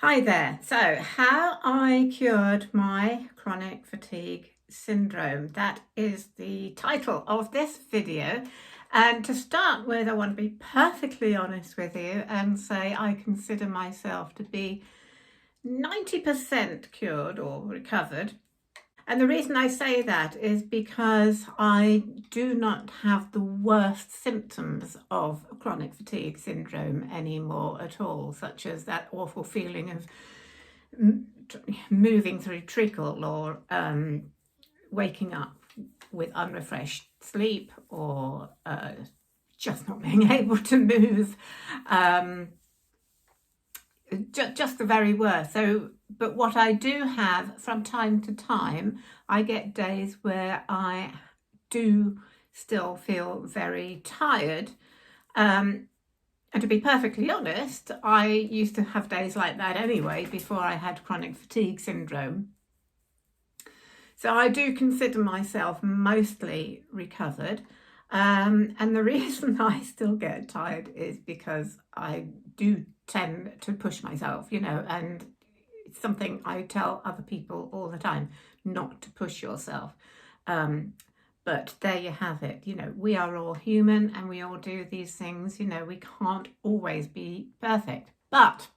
Hi there. So, how I cured my chronic fatigue syndrome. That is the title of this video. And to start with, I want to be perfectly honest with you and say I consider myself to be 90% cured or recovered. And the reason I say that is because I do not have the worst symptoms of chronic fatigue syndrome anymore at all, such as that awful feeling of moving through treacle or waking up with unrefreshed sleep or just not being able to move. Just the very worst. So, but what I do have from time to time, I get days where I do still feel very tired. And to be perfectly honest, I used to have days like that anyway before I had chronic fatigue syndrome. So I do consider myself mostly recovered. And the reason I still get tired is because I do tend to push myself, and it's something I tell other people all the time, not to push yourself. But there you have it. We are all human and we all do these things. We can't always be perfect. But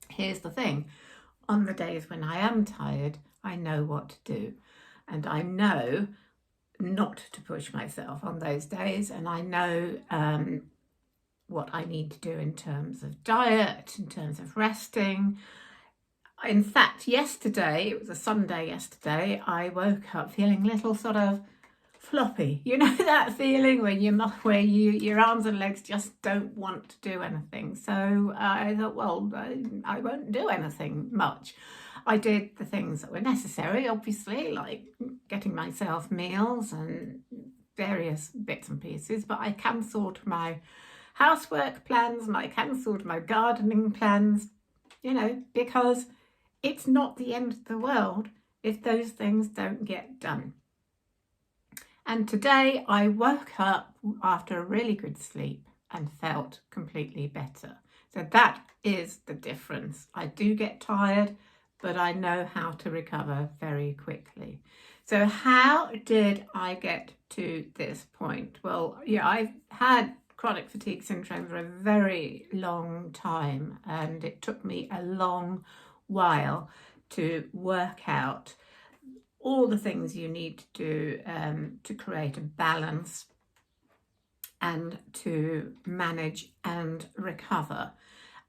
here's the thing. On the days when I am tired, I know what to do. And I know not to push myself on those days. And I know what I need to do in terms of diet, in terms of resting. In fact, yesterday, it was a Sunday yesterday, I woke up feeling a little sort of floppy. You know that feeling when your arms and legs just don't want to do anything. So I thought, well, I won't do anything much. I did the things that were necessary, obviously, like getting myself meals and various bits and pieces, but I cancelled my housework plans and I cancelled my gardening plans, because it's not the end of the world if those things don't get done. And today I woke up after a really good sleep and felt completely better. So that is the difference. I do get tired, but I know how to recover very quickly. So how did I get to this point? Well, I've had chronic fatigue syndrome for a very long time, and it took me a long while to work out all the things you need to do to create a balance and to manage and recover.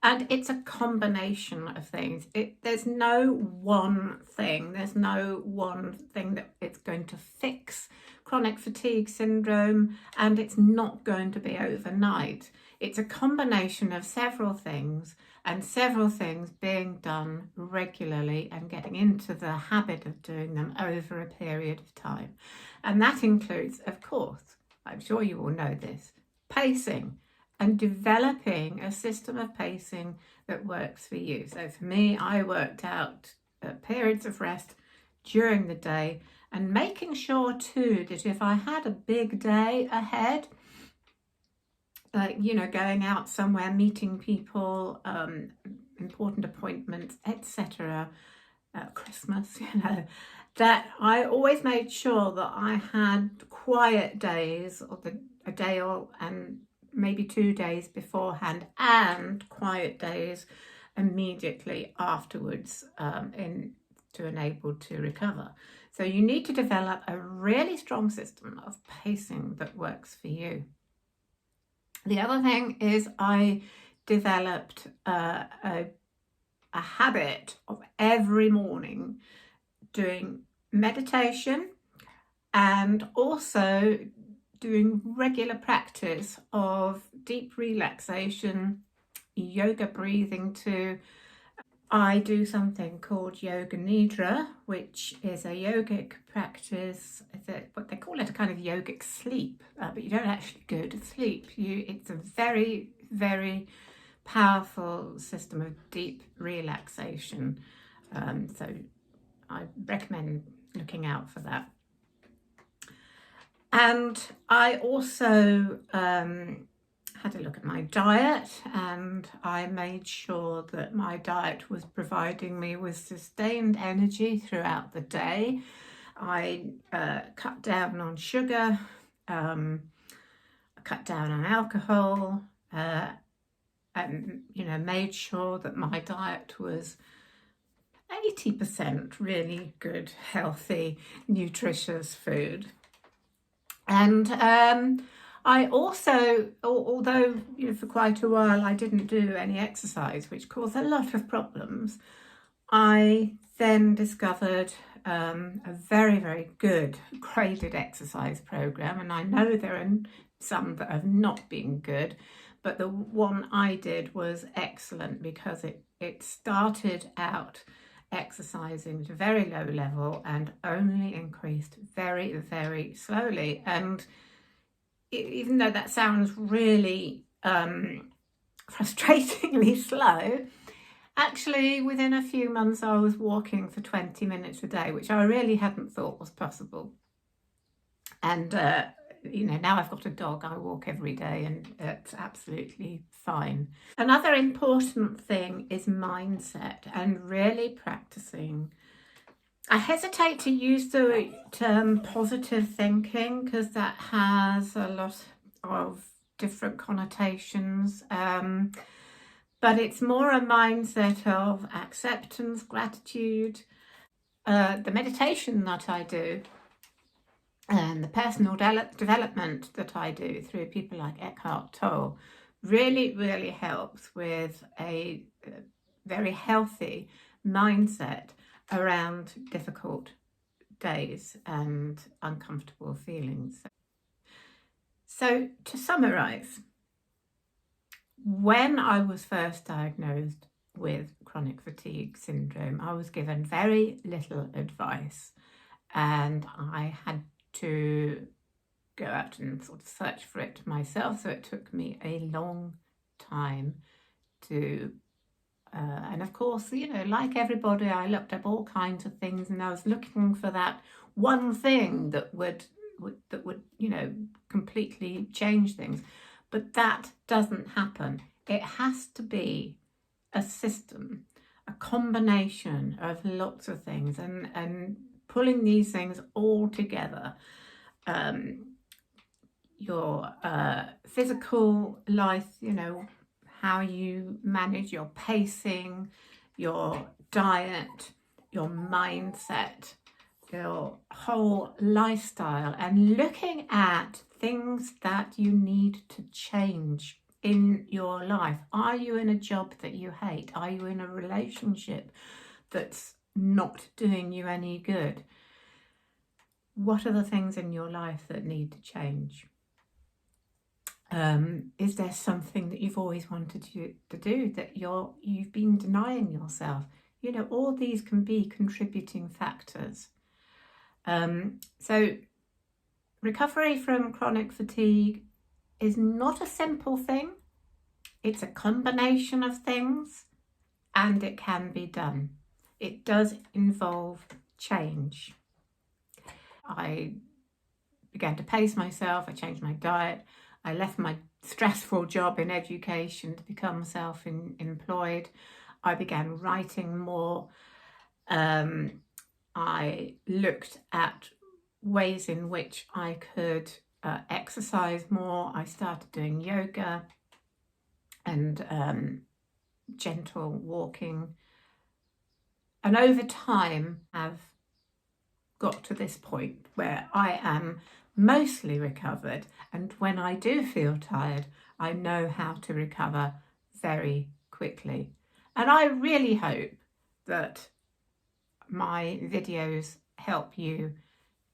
And it's a combination of things. There's no one thing. There's no one thing that it's going to fix chronic fatigue syndrome, and it's not going to be overnight. It's a combination of several things, and several things being done regularly and getting into the habit of doing them over a period of time. And that includes, of course, I'm sure you all know this, pacing and developing a system of pacing that works for you. So for me, I worked out periods of rest during the day and making sure too that if I had a big day ahead, like, going out somewhere, meeting people, important appointments, etc., Christmas, that I always made sure that I had quiet days or a day and maybe 2 days beforehand and quiet days immediately afterwards to enable to recover. So you need to develop a really strong system of pacing that works for you. The other thing is I developed a habit of every morning doing meditation and also doing regular practice of deep relaxation, yoga breathing too. I do something called yoga nidra, which is a yogic practice. What they call it, a kind of yogic sleep, but you don't actually go to sleep. It's a very, very powerful system of deep relaxation. So I recommend looking out for that. And I also had a look at my diet, and I made sure that my diet was providing me with sustained energy throughout the day. I cut down on sugar, I cut down on alcohol, and made sure that my diet was 80% really good, healthy, nutritious food. And I also, although for quite a while I didn't do any exercise, which caused a lot of problems, I then discovered a very, very good graded exercise program. And I know there are some that have not been good, but the one I did was excellent because it started out exercising at a very low level and only increased very, very slowly. And even though that sounds really frustratingly slow, actually within a few months I was walking for 20 minutes a day, which I really hadn't thought was possible. And now I've got a dog, I walk every day and it's absolutely fine. Another important thing is mindset and really practicing. I hesitate to use the term positive thinking because that has a lot of different connotations, but it's more a mindset of acceptance, gratitude. The meditation that I do and the personal development that I do through people like Eckhart Tolle really, really helps with a very healthy mindset around difficult days and uncomfortable feelings. So to summarise, when I was first diagnosed with chronic fatigue syndrome, I was given very little advice and I had to go out and sort of search for it myself. So it took me a long time to and of course, like everybody, I looked up all kinds of things and I was looking for that one thing that would completely change things. But that doesn't happen. It has to be a system, a combination of lots of things and pulling these things all together. Your physical life, how you manage your pacing, your diet, your mindset, your whole lifestyle, and looking at things that you need to change in your life. Are you in a job that you hate? Are you in a relationship that's not doing you any good? What are the things in your life that need to change? Is there something that you've always wanted to do that you've been denying yourself? All these can be contributing factors. So recovery from chronic fatigue is not a simple thing. It's a combination of things and it can be done. It does involve change. I began to pace myself, I changed my diet, I left my stressful job in education to become self-employed. I began writing more. I looked at ways in which I could exercise more. I started doing yoga and gentle walking. And over time, I've got to this point where I am mostly recovered, and when I do feel tired, I know how to recover very quickly. And I really hope that my videos help you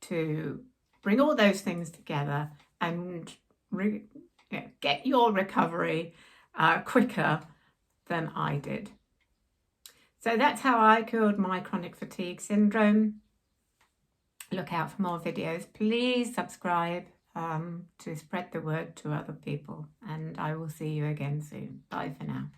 to bring all those things together and get your recovery quicker than I did. So that's how I cured my chronic fatigue syndrome. Look out for more videos. Please subscribe to spread the word to other people, and I will see you again soon. Bye for now.